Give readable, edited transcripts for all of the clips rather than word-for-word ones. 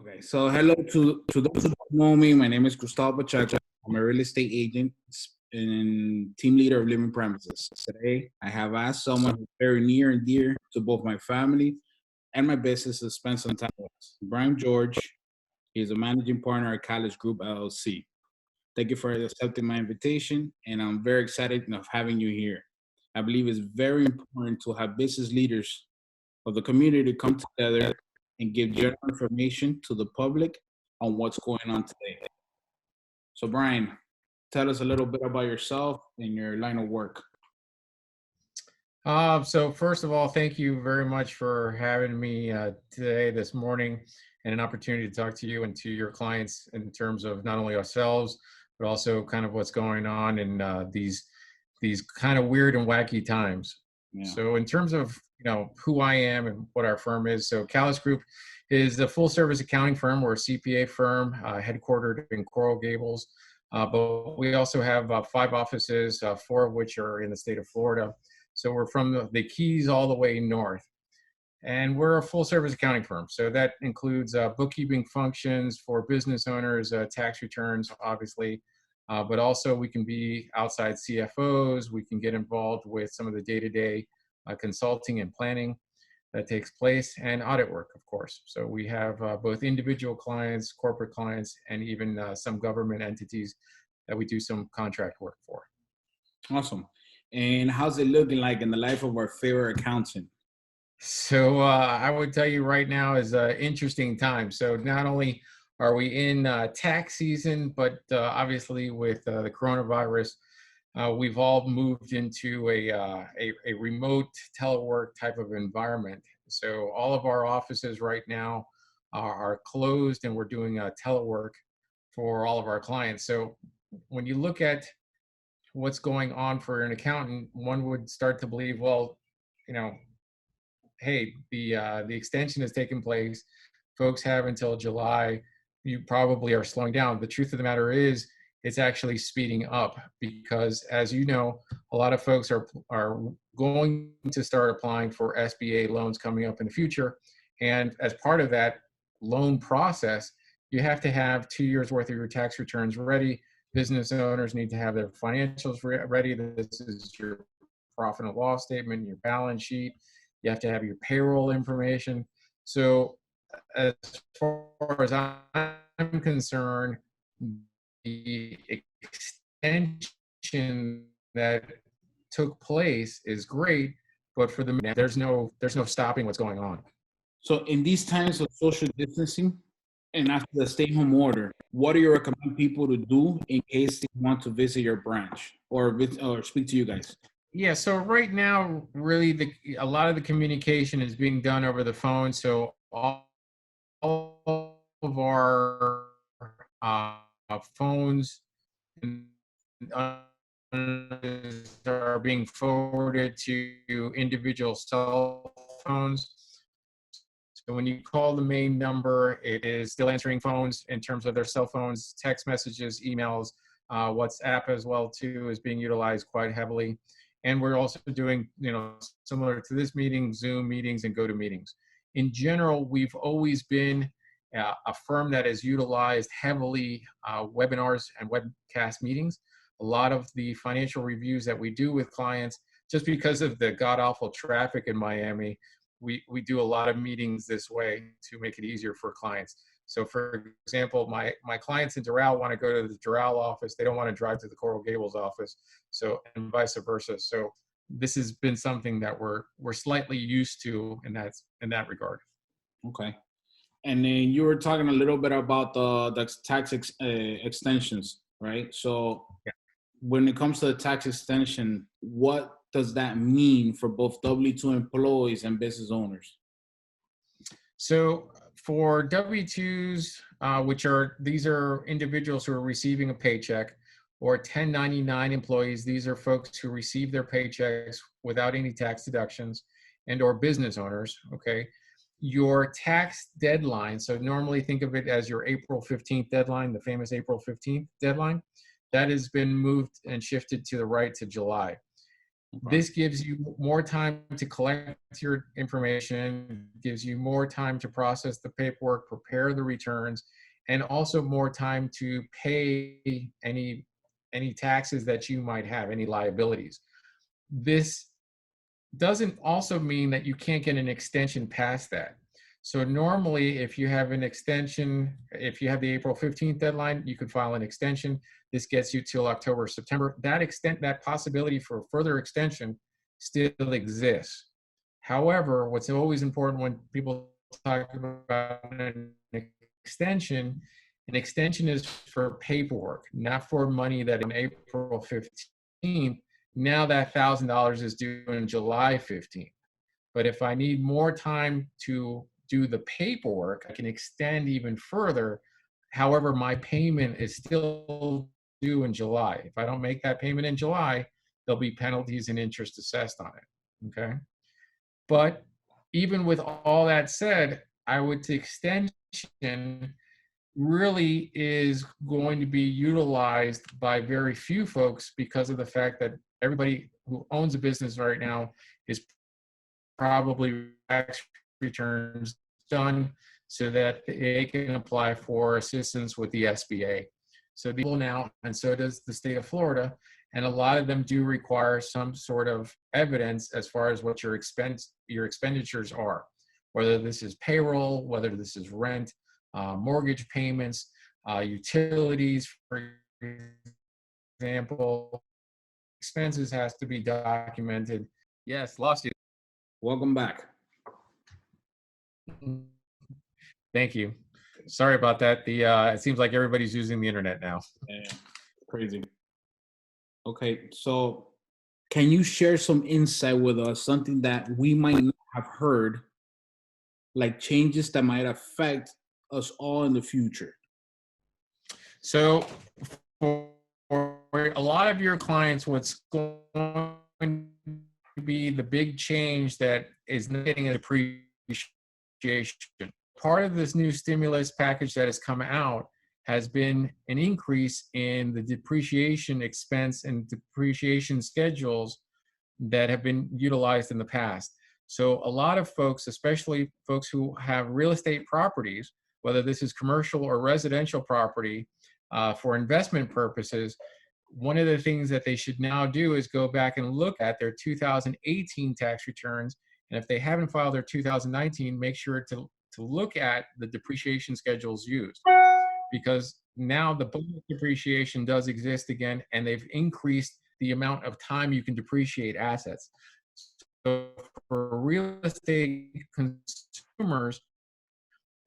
Okay, so hello to those who don't know me. My name is Gustavo Pacheco. I'm a real estate agent and team leader of living premises. Today, I have asked someone who's very near and dear to both my family and my business to spend some time with us. Brian George, he's a managing partner at Calas Group LLC. Thank you for accepting my invitation, and I'm very excited of having you here. I believe it's very important to have business leaders of the community come together and give general information to the public on what's going on today. So, Brian, tell us a little bit about yourself and your line of work. So first of all, thank you very much for having me today, this morning, and an opportunity to talk to you and to your clients in terms of not only ourselves, but also kind of what's going on in these kind of weird and wacky times. Yeah. So in terms of who I am and what our firm is, so Calas Group is a full-service accounting firm. We're a CPA firm headquartered in Coral Gables, but we also have 5 offices, 4 of which are in the state of Florida. So we're from the Keys all the way north. And we're a full service accounting firm. So that includes bookkeeping functions for business owners, tax returns, obviously, but also we can be outside CFOs. We can get involved with some of the day-to-day consulting and planning that takes place, and audit work, of course. So we have both individual clients, corporate clients, and even some government entities that we do some contract work for. Awesome. And how's it looking like in the life of our favorite accountant? So I would tell you right now is an interesting time. So not only are we in tax season, but obviously with the coronavirus, we've all moved into a remote telework type of environment. So all of our offices right now are closed, and we're doing telework for all of our clients. So when you look at what's going on for an accountant, one would start to believe, well, hey, the extension has taken place. Folks have until July. You probably are slowing down. The truth of the matter is, it's actually speeding up because, as you know, a lot of folks are going to start applying for SBA loans coming up in the future. And as part of that loan process, you have to have 2 years worth of your tax returns ready. Business owners need to have their financials ready. This is your profit and loss statement, your balance sheet. You have to have your payroll information. So as far as I'm concerned, the extension that took place is great, but for the there's no stopping what's going on. So in these times of social distancing and after the stay-home order, what do you recommend people to do in case they want to visit your branch or speak to you guys? Yeah, so right now, really, a lot of the communication is being done over the phone. So all of our phones are being forwarded to individual cell phones. So when you call the main number, it is still answering phones in terms of their cell phones, text messages, emails, WhatsApp as well too is being utilized quite heavily. And we're also doing, similar to this meeting, Zoom meetings and GoToMeetings. In general, we've always been a firm that has utilized heavily webinars and webcast meetings. A lot of the financial reviews that we do with clients, just because of the god-awful traffic in Miami, we do a lot of meetings this way to make it easier for clients. So for example, my clients in Doral want to go to the Doral office. They don't want to drive to the Coral Gables office. So, and vice versa. So this has been something that we're slightly used to in that regard. Okay. And then you were talking a little bit about the tax extensions, right? So yeah. When it comes to the tax extension, what does that mean for both W-2 employees and business owners? So for W-2s, these are individuals who are receiving a paycheck, or 1099 employees, these are folks who receive their paychecks without any tax deductions, and or business owners, okay? Your tax deadline, so normally think of it as your April 15th deadline, the famous April 15th deadline, that has been moved and shifted to the right to July. Okay. This gives you more time to collect your information, gives you more time to process the paperwork, prepare the returns, and also more time to pay any taxes that you might have, any liabilities. This doesn't also mean that you can't get an extension past that. So normally, if you have an extension, if you have the April 15th deadline, you could file an extension. This gets you till October, September. That possibility for further extension still exists. However, what's always important when people talk about an extension is for paperwork, not for money that on April 15th, now that $1,000 is due in July 15th. But if I need more time to do the paperwork, I can extend even further. However, my payment is still due in July. If I don't make that payment in July, there'll be penalties and interest assessed on it. Okay. But even with all that said, I would say extension really is going to be utilized by very few folks because of the fact that everybody who owns a business right now is probably tax returns done so that they can apply for assistance with the SBA. So people now, and so does the state of Florida, and a lot of them do require some sort of evidence as far as what your expenditures are, whether this is payroll, whether this is rent, mortgage payments, utilities, for example. Expenses has to be documented. Yes, lost you. Welcome back. Thank you. Sorry about that. It seems like everybody's using the internet now. Yeah, crazy. Okay, so can you share some insight with us, something that we might not have heard, like changes that might affect us all in the future? So for a lot of your clients, what's going to be the big change that is not getting an appreciation. Part of this new stimulus package that has come out has been an increase in the depreciation expense and depreciation schedules that have been utilized in the past. So a lot of folks, especially folks who have real estate properties, whether this is commercial or residential property, for investment purposes, one of the things that they should now do is go back and look at their 2018 tax returns. And if they haven't filed their 2019, make sure to look at the depreciation schedules used, because now the bonus depreciation does exist again, and they've increased the amount of time you can depreciate assets. So for real estate consumers,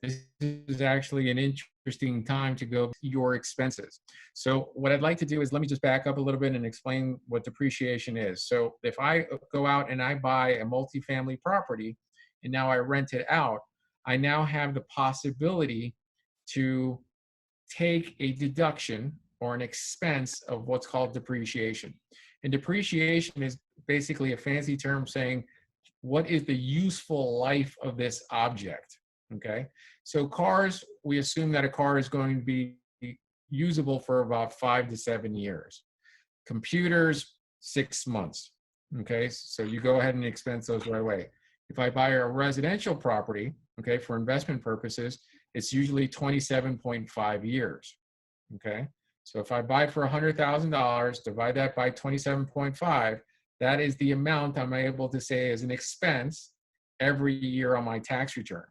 this is actually an interesting time to go your expenses. So what I'd like to do is let me just back up a little bit and explain what depreciation is. So if I go out and I buy a multifamily property and now I rent it out, I now have the possibility to take a deduction or an expense of what's called depreciation. And depreciation is basically a fancy term saying, what is the useful life of this object? Okay, so cars, we assume that a car is going to be usable for about 5 to 7 years. Computers, 6 months. Okay, so you go ahead and expense those right away. If I buy a residential property, okay, for investment purposes, it's usually 27.5 years. Okay, so if I buy for $100,000, divide that by 27.5, that is the amount I'm able to say as an expense every year on my tax return.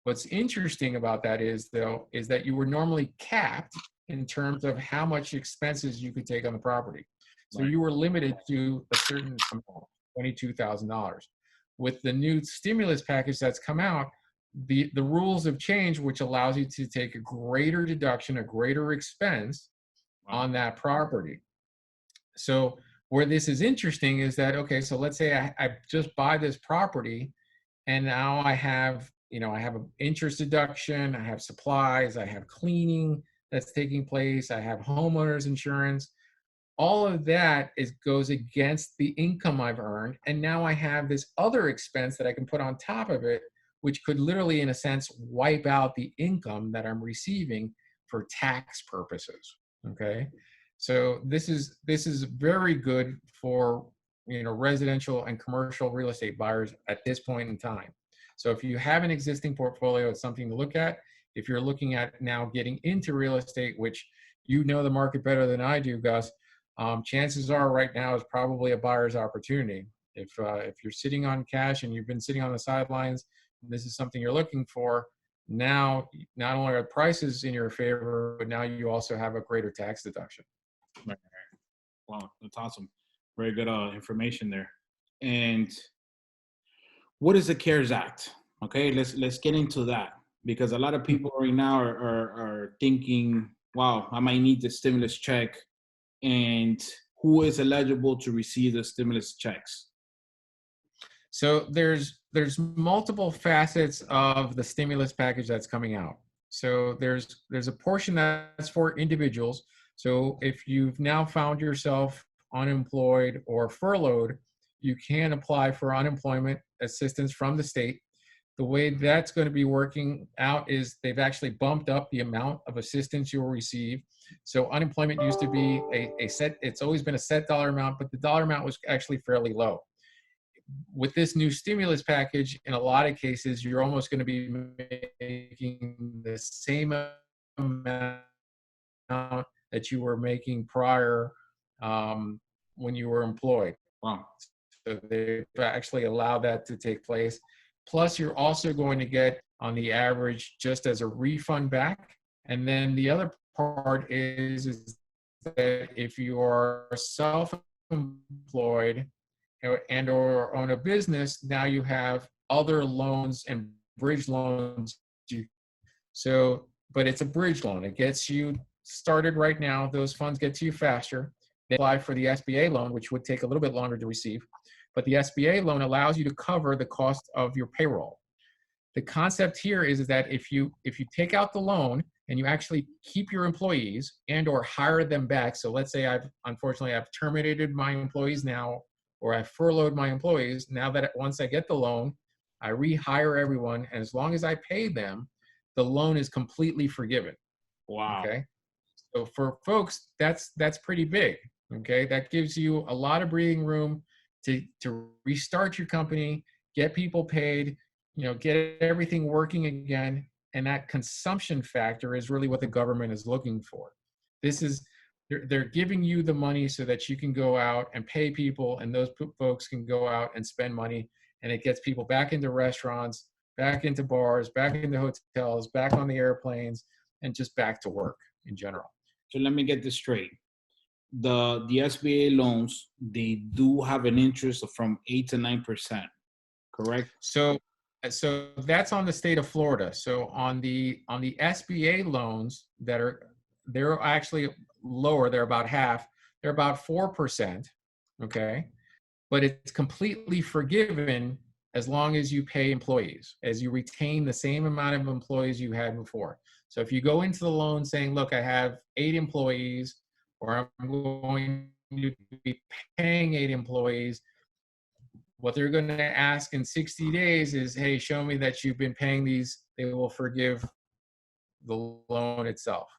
What's interesting about that is, though, is that you were normally capped in terms of how much expenses you could take on the property. So you were limited to a certain amount, $22,000. With the new stimulus package that's come out, the rules have changed, which allows you to take a greater deduction, a greater expense on that property. So where this is interesting is that, okay, so let's say I just buy this property, and now I have, I have an interest deduction, I have supplies, I have cleaning that's taking place, I have homeowners insurance. All of that goes against the income I've earned. And now I have this other expense that I can put on top of it, which could literally, in a sense, wipe out the income that I'm receiving for tax purposes. Okay. So this is very good for, residential and commercial real estate buyers at this point in time. So if you have an existing portfolio, it's something to look at. If you're looking at now getting into real estate, which you know the market better than I do, Gus, chances are right now is probably a buyer's opportunity. If you're sitting on cash and you've been sitting on the sidelines, and this is something you're looking for, now not only are prices in your favor, but now you also have a greater tax deduction. Right. Wow, that's awesome. Very good information there. And what is the CARES Act? Okay, let's get into that, because a lot of people right now are thinking, wow, I might need the stimulus check, and who is eligible to receive the stimulus checks? So there's multiple facets of the stimulus package that's coming out. So there's a portion that's for individuals. So if you've now found yourself unemployed or furloughed, you can apply for unemployment assistance from the state. The way that's going to be working out is they've actually bumped up the amount of assistance you'll receive. So unemployment used to be a set, it's always been a set dollar amount, but the dollar amount was actually fairly low. With this new stimulus package, in a lot of cases, you're almost going to be making the same amount that you were making prior when you were employed. Wow. So they've actually allowed that to take place. Plus, you're also going to get, on the average, just as a refund back. And then the other part is that if you are self-employed and or own a business, now you have other loans and bridge loans. So, but it's a bridge loan. It gets you started right now. Those funds get to you faster. They apply for the SBA loan, which would take a little bit longer to receive. But the SBA loan allows you to cover the cost of your payroll. The concept here is that if you take out the loan and you actually keep your employees and or hire them back. So let's say I've terminated my employees now, or I've furloughed my employees. Now that once I get the loan, I rehire everyone, and as long as I pay them, the loan is completely forgiven. Wow. Okay. So for folks, that's pretty big. Okay. That gives you a lot of breathing room to restart your company, get people paid, get everything working again. And that consumption factor is really what the government is looking for. They're giving you the money so that you can go out and pay people, and those folks can go out and spend money, and it gets people back into restaurants, back into bars, back into hotels, back on the airplanes, and just back to work in general. So let me get this straight. The SBA loans, they do have an interest from 8 to 9%, correct? So that's on the state of Florida. So on the SBA loans they're actually lower. They're about half. They're about 4%. Okay, but it's completely forgiven as long as you pay employees, as you retain the same amount of employees you had before. So if you go into the loan saying, look, I have 8 employees, or I'm going to be paying 8 employees, what they're going to ask in 60 days is, hey, show me that you've been paying these. They will forgive the loan itself.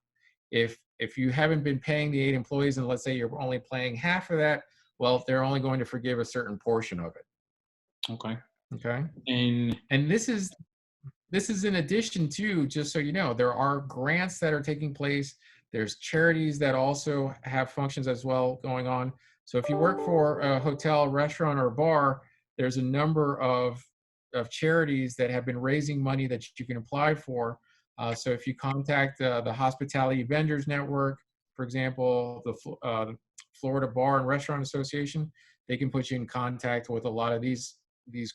If you haven't been paying the 8 employees, and let's say you're only paying half of that, well, they're only going to forgive a certain portion of it. Okay. Okay. And this is in addition to, just so you know, there are grants that are taking place. There's charities that also have functions as well going on. So if you work for a hotel, restaurant, or a bar, there's a number of charities that have been raising money that you can apply for. So if you contact the Hospitality Vendors Network, for example, the Florida Bar and Restaurant Association, they can put you in contact with a lot of these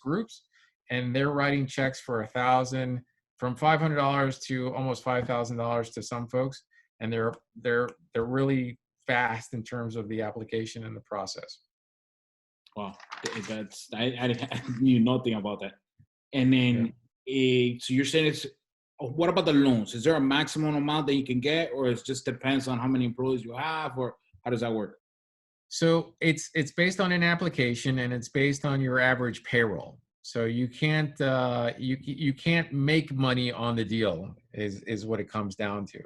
groups, and they're writing checks for $1,000, from $500 to almost $5,000 to some folks, and they're really fast in terms of the application and the process. Wow, that's I knew nothing about that. And then, so you're saying what about the loans? Is there a maximum amount that you can get, or it just depends on how many employees you have, or how does that work? So it's based on an application, and it's based on your average payroll. So you can't you can't make money on the deal is what it comes down to.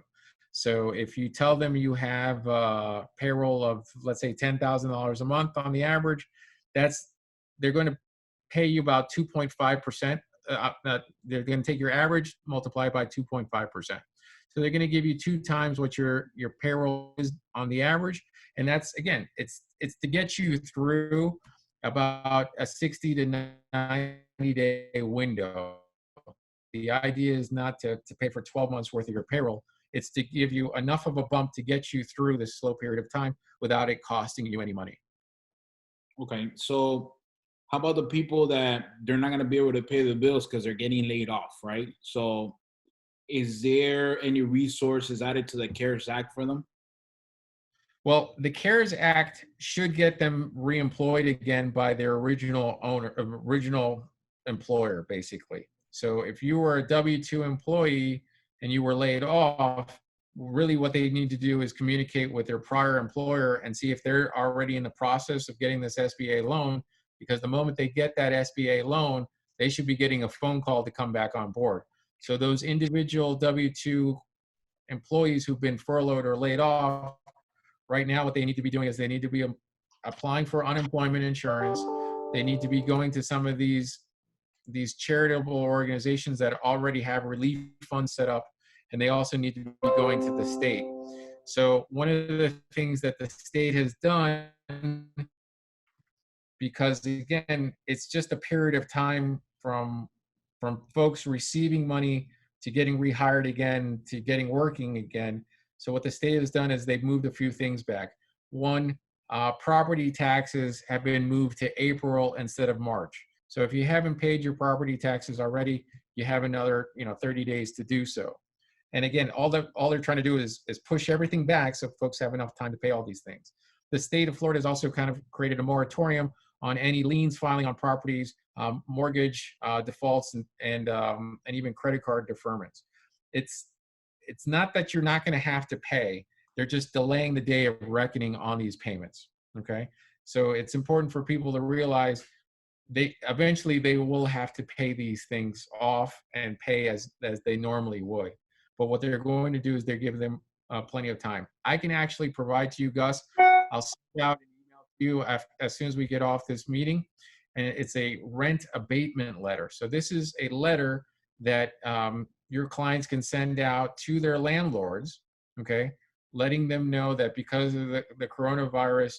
So if you tell them you have a payroll of, let's say, $10,000 a month on the average, they're going to pay you about 2.5%. They're going to take your average, multiply it by 2.5%. So they're going to give you 2 times what your payroll is on the average. And that's, again, it's to get you through about a 60 to 90-day window. The idea is not to pay for 12 months worth of your payroll. It's to give you enough of a bump to get you through this slow period of time without it costing you any money. Okay, so how about the people that they're not going to be able to pay the bills because they're getting laid off, right? So is there any resources added to the CARES Act for them? Well, the CARES Act should get them reemployed again by their original owner, original employer, basically. So if you were a W-2 employee and you were laid off, really what they need to do is communicate with their prior employer and see if they're already in the process of getting this SBA loan, because the moment they get that SBA loan, they should be getting a phone call to come back on board. So those individual W-2 employees who've been furloughed or laid off, right now what they need to be doing is they need to be applying for unemployment insurance. They need to be going to some of these charitable organizations that already have relief funds set up, and they also need to be going to the state. So one of the things that the state has done, because again, it's just a period of time from folks receiving money to getting rehired again to getting working again. So what the state has done is they've moved a few things back. One, property taxes have been moved to April instead of March. So if you haven't paid your property taxes already, you have another 30 days to do so. And again, all they're trying to do is push everything back so folks have enough time to pay all these things. The state of Florida has also kind of created a moratorium on any liens filing on properties, mortgage defaults, and even credit card deferments. It's not that you're not going to have to pay. They're just delaying the day of reckoning on these payments. Okay, so it's important for people to realize they eventually will have to pay these things off and pay as they normally would. But what they're going to do is they're giving them plenty of time. I can actually provide to you, Gus. I'll send out an email to you as soon as we get off this meeting, and it's a rent abatement letter. So this is a letter that your clients can send out to their landlords, okay, letting them know that because of the coronavirus,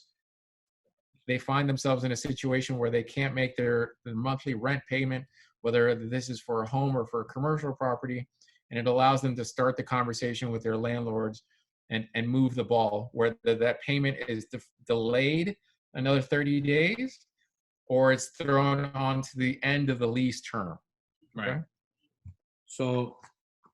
they find themselves in a situation where they can't make their monthly rent payment, whether this is for a home or for a commercial property, and it allows them to start the conversation with their landlords and move the ball, whether that payment is delayed another 30 days or it's thrown on to the end of the lease term. Okay? Right. So,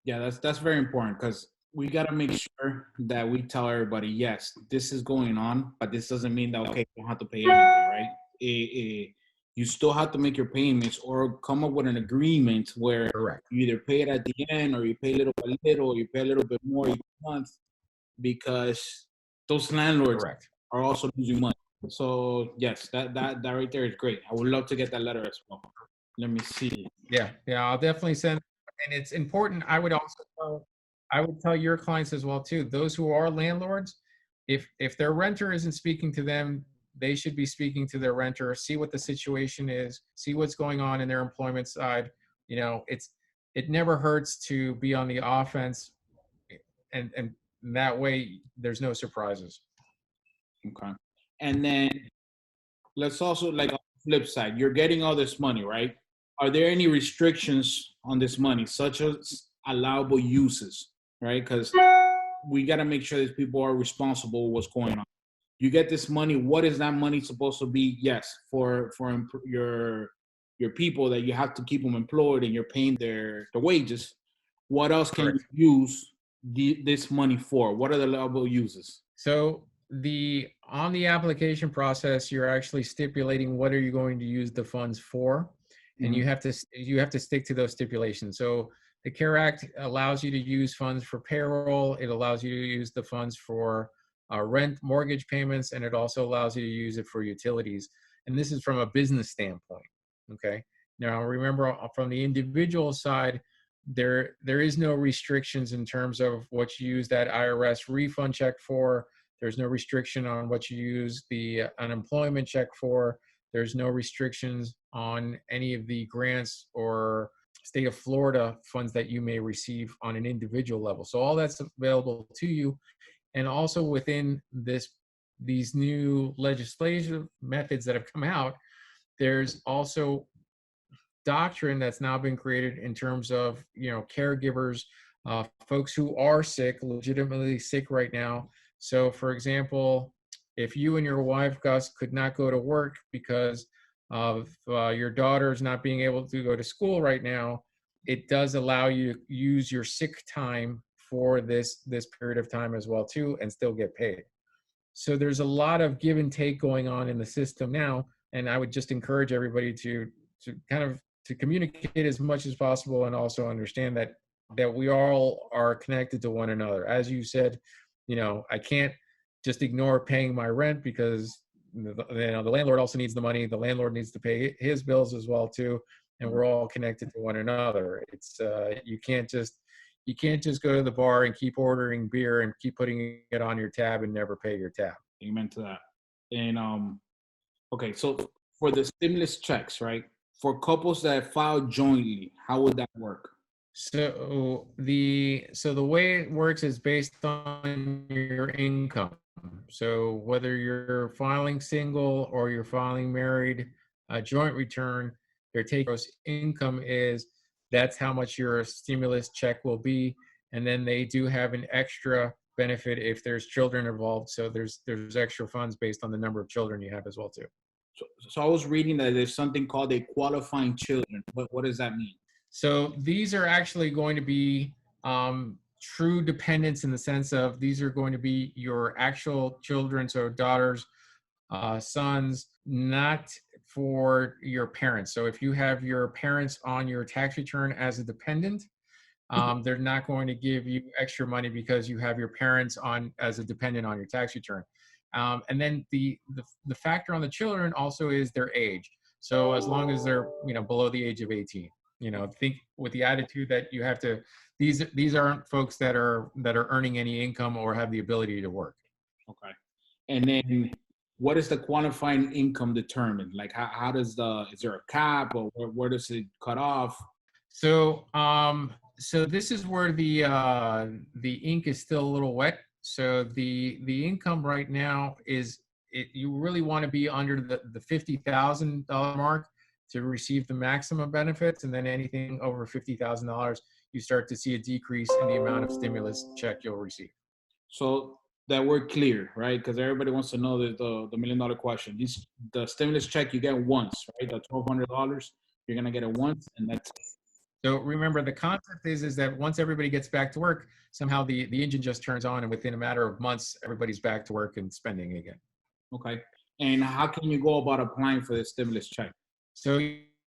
yeah, that's very important because we got to make sure that we tell everybody, yes, this is going on, but this doesn't mean that, okay, you don't have to pay anything, right? You still have to make your payments or come up with an agreement where Correct. you either pay it at the end or you pay little by little or you pay a little bit more each month, because those landlords Correct. are also losing money. So, yes, that right there is great. I would love to get that letter as well. Let me see. Yeah, I'll definitely send. And it's important. I would tell your clients as well too. Those who are landlords, if their renter isn't speaking to them, they should be speaking to their renter. See what the situation is. See what's going on in their employment side. It never hurts to be on the offense, and that way there's no surprises. Okay. And then let's also, like, on the flip side, you're getting all this money, right? Are there any restrictions on this money, such as allowable uses, right? Because we got to make sure that people are responsible with what's going on. You get this money. What is that money supposed to be? Yes, for your people that you have to keep them employed and you're paying their wages. What else can Correct. you use this money for? What are the allowable uses? So on the application process, you're actually stipulating what are you going to use the funds for, and you have to stick to those stipulations. So the CARE Act allows you to use funds for payroll. It allows you to use the funds for rent, mortgage payments, and it also allows you to use it for utilities. And this is from a business standpoint. Okay. Now remember, from the individual side, there is no restrictions in terms of what you use that IRS refund check for. There's no restriction on what you use the unemployment check for. There's no restrictions on any of the grants or state of Florida funds that you may receive on an individual level. So all that's available to you. And also within these new legislative methods that have come out, there's also doctrine that's now been created in terms of, caregivers, folks who are sick, legitimately sick right now. So for example, if you and your wife, Gus, could not go to work because of your daughter's not being able to go to school right now, it does allow you to use your sick time for this period of time as well too, and still get paid. So there's a lot of give and take going on in the system now, and I would just encourage everybody to kind of to communicate as much as possible, and also understand that we all are connected to one another. As you said, I can't just ignore paying my rent because the landlord also needs the money. The landlord needs to pay his bills as well too, and we're all connected to one another. It's you can't just go to the bar and keep ordering beer and keep putting it on your tab and never pay your tab. Amen to that. And okay, so for the stimulus checks, right? For couples that file jointly, how would that work? So the way it works is based on your income. So whether you're filing single or you're filing married, a joint return, their take gross income is, that's how much your stimulus check will be. And then they do have an extra benefit if there's children involved. So there's extra funds based on the number of children you have as well too. So I was reading that there's something called a qualifying children. What does that mean? So these are actually going to be true dependents, in the sense of these are going to be your actual children, so daughters, sons, not for your parents. So if you have your parents on your tax return as a dependent, they're not going to give you extra money because you have your parents on as a dependent on your tax return. And then the factor on the children also is their age. So as long as they're below the age of 18, think with the attitude that you have to. These aren't folks that are earning any income or have the ability to work. Okay. And then what is the qualifying income determined? Like how does is there a cap, or where does it cut off? So so this is where the ink is still a little wet. So the income right now is, you really want to be under the $50,000 mark to receive the maximum benefits, and then anything over $50,000, you start to see a decrease in the amount of stimulus check you'll receive. So that we're clear, right? Because everybody wants to know the $1 million question. The stimulus check you get once, right? The $1,200, you're gonna get it once, and that's it. So remember, the concept is that once everybody gets back to work, somehow the engine just turns on, and within a matter of months, everybody's back to work and spending again. Okay. And how can you go about applying for the stimulus check? So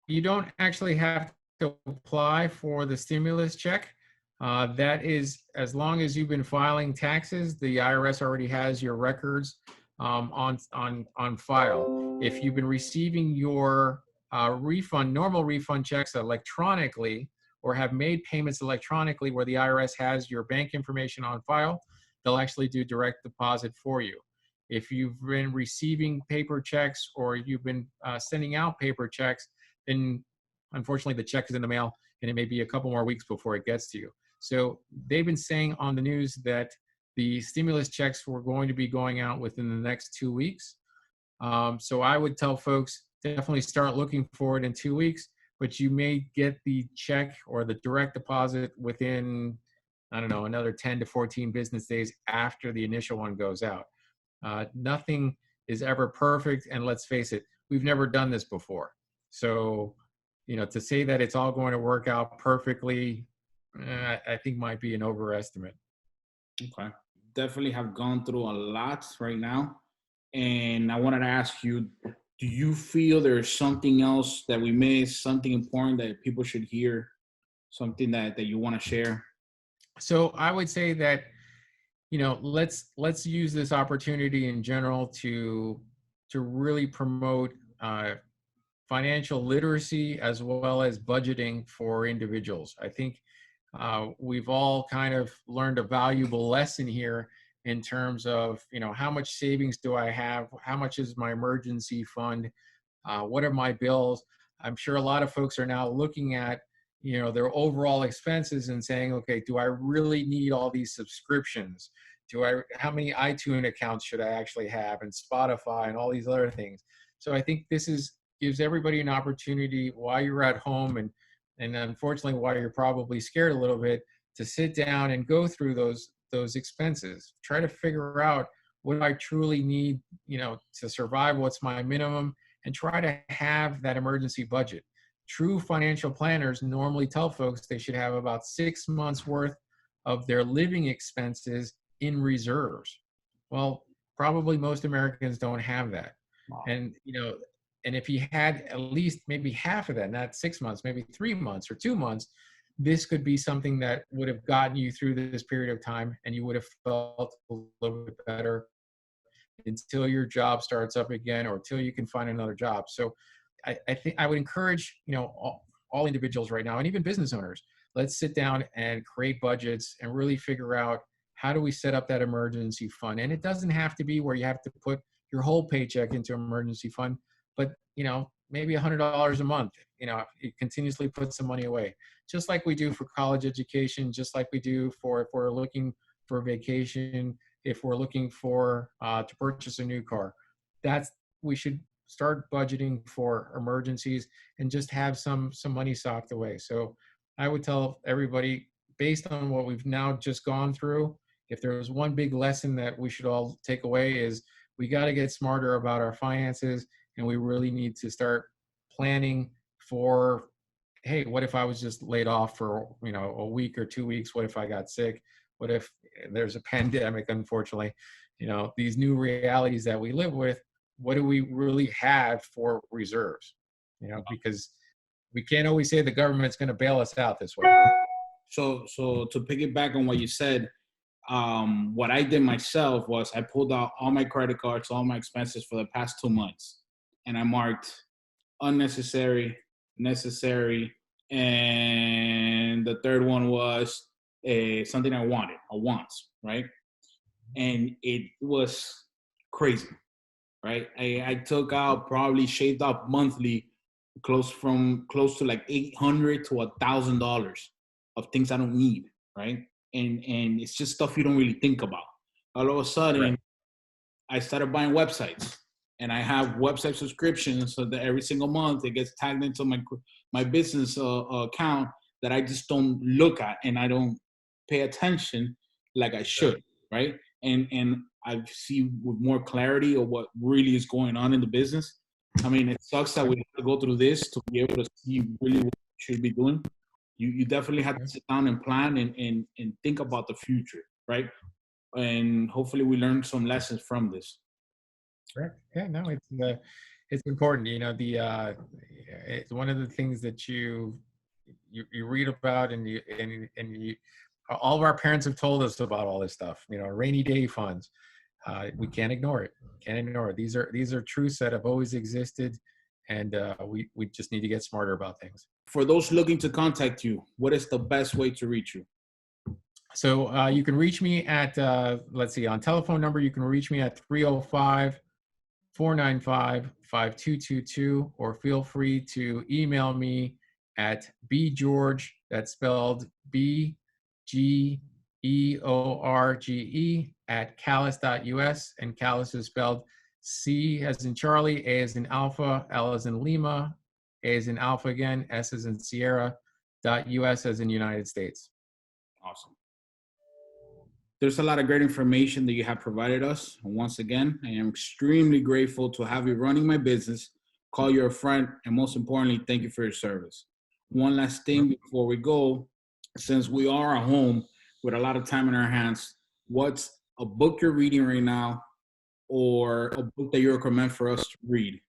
you don't actually have to apply for the stimulus check. That is, as long as you've been filing taxes, the IRS already has your records on file. If you've been receiving your normal refund checks electronically, or have made payments electronically where the IRS has your bank information on file, they'll actually do direct deposit for you. If you've been receiving paper checks, or you've been sending out paper checks, then unfortunately the check is in the mail, and it may be a couple more weeks before it gets to you. So they've been saying on the news that the stimulus checks were going to be going out within the next 2 weeks. So I would tell folks, definitely start looking for it in 2 weeks, but you may get the check or the direct deposit within, I don't know, another 10 to 14 business days after the initial one goes out. Nothing is ever perfect, and let's face it, we've never done this before. So, to say that it's all going to work out perfectly, I think might be an overestimate. Okay. Definitely have gone through a lot right now. And I wanted to ask you, do you feel there's something else that we missed, something important that people should hear, something that you want to share? So I would say that, let's use this opportunity in general to really promote financial literacy as well as budgeting for individuals. I think we've all kind of learned a valuable lesson here in terms of, how much savings do I have? How much is my emergency fund? What are my bills? I'm sure a lot of folks are now looking at, their overall expenses and saying, okay, do I really need all these subscriptions? How many iTunes accounts should I actually have, and Spotify and all these other things? So I think gives everybody an opportunity while you're at home, and unfortunately while you're probably scared a little bit, to sit down and go through those expenses. Try to figure out what do I truly need, to survive, what's my minimum, and try to have that emergency budget. True financial planners normally tell folks they should have about 6 months worth of their living expenses in reserves. Well, probably most Americans don't have that. Wow. And, and if you had at least maybe half of that, not 6 months, maybe 3 months or 2 months, this could be something that would have gotten you through this period of time, and you would have felt a little bit better until your job starts up again, or until you can find another job. So I think I would encourage, all individuals right now, and even business owners, let's sit down and create budgets and really figure out, how do we set up that emergency fund? And it doesn't have to be where you have to put your whole paycheck into emergency fund, but, maybe $100 a month, you continuously put some money away, just like we do for college education, just like we do if we're looking for a vacation, if we're looking for to purchase a new car. We should start budgeting for emergencies and just have some money socked away. So I would tell everybody, based on what we've now just gone through, if there was one big lesson that we should all take away, is we got to get smarter about our finances, and we really need to start planning for, hey, what if I was just laid off for, a week or 2 weeks? What if I got sick? What if there's a pandemic, unfortunately? These new realities that we live with, what do we really have for reserves? Because we can't always say the government's going to bail us out this way. So to piggyback on what you said, what I did myself was I pulled out all my credit cards, all my expenses for the past 2 months, and I marked unnecessary, necessary, and the third one was something I wanted, a wants, right? And it was crazy, right? I took out, probably shaved off monthly, close to like $800 to $1,000 of things I don't need, right? And it's just stuff you don't really think about. All of a sudden, right, I started buying websites, and I have website subscriptions, so that every single month it gets tagged into my business account that I just don't look at, and I don't pay attention like I should, right? And I see with more clarity of what really is going on in the business. I mean, it sucks that we have to go through this to be able to see really what we should be doing. You definitely have to sit down and plan and think about the future, right? And hopefully we learn some lessons from this. Right. Yeah, no, it's important. It's one of the things that you read about, and you all of our parents have told us about all this stuff. Rainy day funds. We can't ignore it. These are truths that have always existed, and we just need to get smarter about things. For those looking to contact you, what is the best way to reach you? So you can reach me at, on telephone number, you can reach me at 305-495-5222, or feel free to email me at bgeorge, that's spelled BGEORGE, at calas.us, and Calas is spelled C as in Charlie, A as in Alpha, L as in Lima, A as in Alpha again, S as in Sierra, .us as in United States. Awesome. There's a lot of great information that you have provided us. And once again, I am extremely grateful to have you running my business, call you a friend, and most importantly, thank you for your service. One last thing before we go, since we are at home with a lot of time in our hands, what's a book you're reading right now, or a book that you recommend for us to read?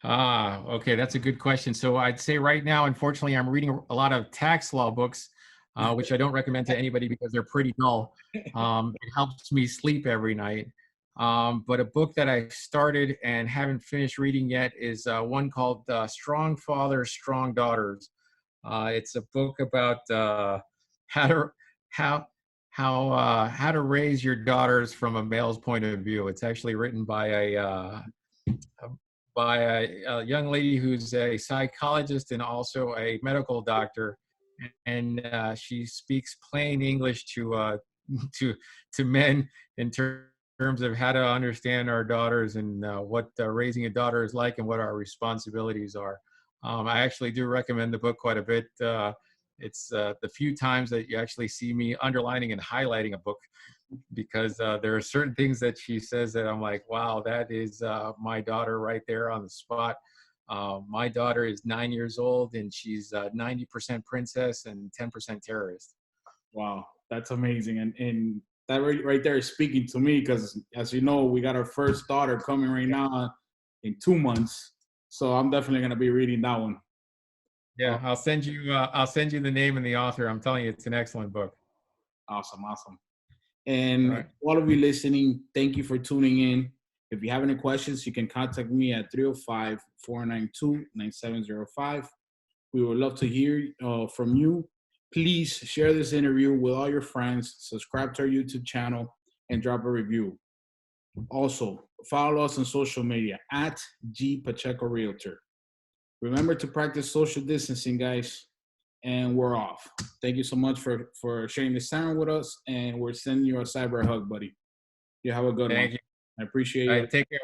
Okay, that's a good question. So I'd say right now, unfortunately, I'm reading a lot of tax law books, which I don't recommend to anybody because they're pretty dull. It helps me sleep every night. But a book that I started and haven't finished reading yet is one called Strong Fathers, Strong Daughters. It's a book about how to raise your daughters from a male's point of view. It's actually written by by a young lady who's a psychologist and also a medical doctor, and she speaks plain English to to men in terms of how to understand our daughters and what raising a daughter is like and what our responsibilities are. I actually do recommend the book quite a bit. It's the few times that you actually see me underlining and highlighting a book, because there are certain things that she says that I'm like, wow, that is my daughter right there on the spot. My daughter is 9 years old, and she's 90% princess and 10% terrorist. Wow, that's amazing. And that right there is speaking to me because, as you know, we got our first daughter coming right now in 2 months. So I'm definitely going to be reading that one. Yeah, I'll send you. I'll send you the name and the author. I'm telling you, it's an excellent book. Awesome, awesome. All And right. all of you listening, thank you for tuning in. If you have any questions, you can contact me at 305-492-9705. We would love to hear from you. Please share this interview with all your friends, subscribe to our YouTube channel, and drop a review. Also, follow us on social media at G Pacheco Realtor. Remember to practice social distancing, guys, and we're off. Thank you so much for sharing this time with us, and we're sending you a cyber hug, buddy. You have a good one. Thank you. I appreciate All you. right, take care.